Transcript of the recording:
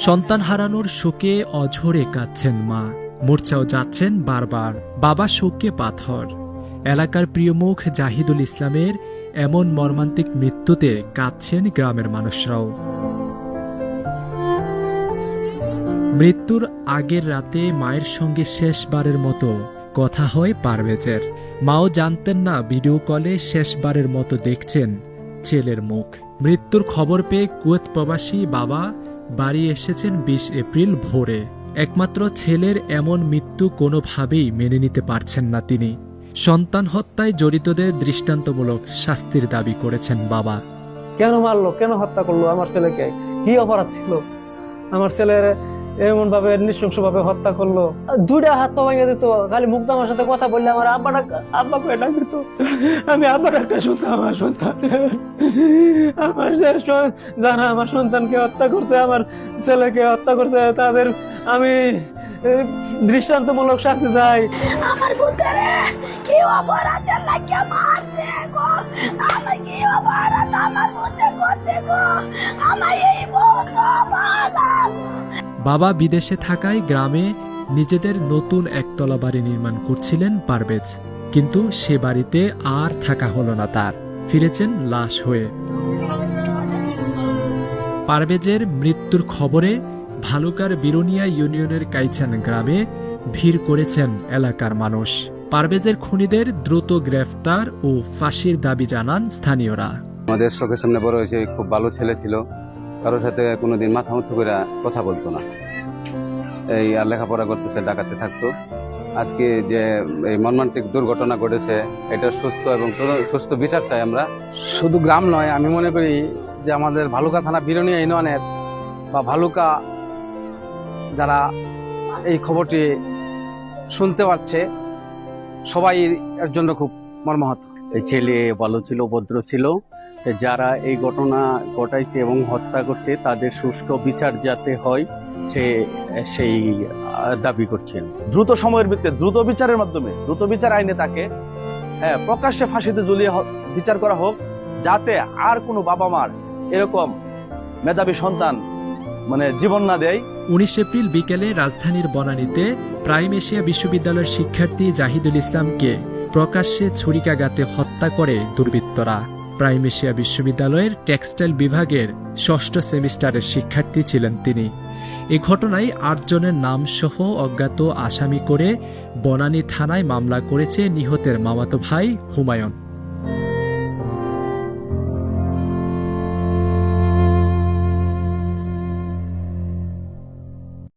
সন্তান হারানোর শোকে অঝরে কাঁদছেন মা, মূর্ছাও যাচ্ছেন বারবার। বাবা শোকে পাথর। এলাকার প্রিয় মুখ জাহিদুল ইসলামের এমন মর্মান্তিক মৃত্যুতে কাঁদছেন গ্রামের মানুষরাও। মৃত্যুর আগের রাতে মায়ের সঙ্গে শেষবারের মতো কথা হয় পারভেজের। মাও জানতেন না ভিডিও কলে শেষবারের মতো দেখছেন ছেলের মুখ। মৃত্যুর খবর পেয়ে কুয়েত প্রবাসী বাবা বাড়ি এসেছেন ২০ এপ্রিল ভোরে। একমাত্র ছেলের এমন মৃত্যু কোনোভাবেই মেনে নিতে পারছেন না তিনি। সন্তান হত্যায় জড়িতদের দৃষ্টান্তমূলক শাস্তির দাবি করেছেন বাবা। কেন মারলো, কেন হত্যা করলো আমার ছেলেকে? কি অপরাধ ছিল? আমার ছেলের এমন ভাবে নৃশংস ভাবে হত্যা করলো। দুইটা হাত পা ভেঙে দিত, খালি মুগ্ধ আমার সাথে কথা বললে আমার আব্বা করে ডাক দিত। আমি আব্বা ডাকটা শুনতাম। আমার সন্তান, আমার শেষ যারা আমার সন্তানকে হত্যা করতে, আমার ছেলেকে হত্যা করতে, তাদের আমি দৃষ্টান্তমূলক শাস্তি চাই। আমার পুত্রে কি অপরাধের লাগিয়া মারছে গো, আমার কি অপরাধ আমার পুত্রে করছে গো, আমার এই বাবা বিদেশে থাকায় গ্রামে নিজেদের নতুন একতলা বাড়ি নির্মাণ করছিলেন পারভেজ, কিন্তু সে বাড়িতে আর থাকা হলো না তার। ফিরেছেন লাশ হয়ে। পারভেজের মৃত্যুর খবরে ভালুকার বিরুনিয়া ইউনিয়নের কাইচান গ্রামে ভিড় করেছেন এলাকার মানুষ। পারভেজের খুনিদের দ্রুত গ্রেফতার ও ফাঁসির দাবি জানান স্থানীয়রা। আমাদের চোখের সামনে বড় হয়েছে, খুব ভালো ছেলে ছিল, কারোর সাথে কোনোদিন মাথা মুঠো করে কথা বলতো না, এই আর লেখাপড়া করতেছে, ডাকাতে থাকতো। আজকে যে এই মর্মান্তিক দুর্ঘটনা ঘটেছে, এটা সুস্থ বিচার চাই আমরা। শুধু গ্রাম নয়, আমি মনে করি যে আমাদের ভালুকা থানা বিরুনিয়া ইউনিয়নের বা ভালুকা যারা এই খবরটি শুনতে পাচ্ছে, সবাই এর জন্য খুব মর্মাহত। এই ছেলে ভালো ছিল, ভদ্র ছিল। যারা এই ঘটনা ঘটাইছে এবং হত্যা করছে তাদের সুষ্ঠু বিচার যাতে হয় সেই দাবি করছেন। দ্রুত সময়ের ভিত্তিতে দ্রুত বিচারের মাধ্যমে, দ্রুত বিচার আইনে তাকে প্রকাশ্যে ফাঁসিতে ঝুলিয়ে বিচার করা হোক, যাতে আর কোনো বাবা মার এরকম মেধাবী সন্তান জীবন না দেয়। ১৯ এপ্রিল বিকেলে রাজধানীর বনানীতে প্রাইম এশিয়া বিশ্ববিদ্যালয়ের শিক্ষার্থী জাহিদুল ইসলামকে প্রকাশ্যে ছুরিকাঘাতে হত্যা করে দুর্বৃত্তরা। প্রাইম এশিয়া বিশ্ববিদ্যালয়ের টেক্সটাইল বিভাগের ৬ষ্ঠ সেমিস্টারের শিক্ষার্থী ছিলেন তিনি। এ ঘটনায় ৮ জনের নাম সহ অজ্ঞাত আসামি করে বনানী থানায় মামলা করেছে নিহতের মামাতো ভাই হুমায়ুন।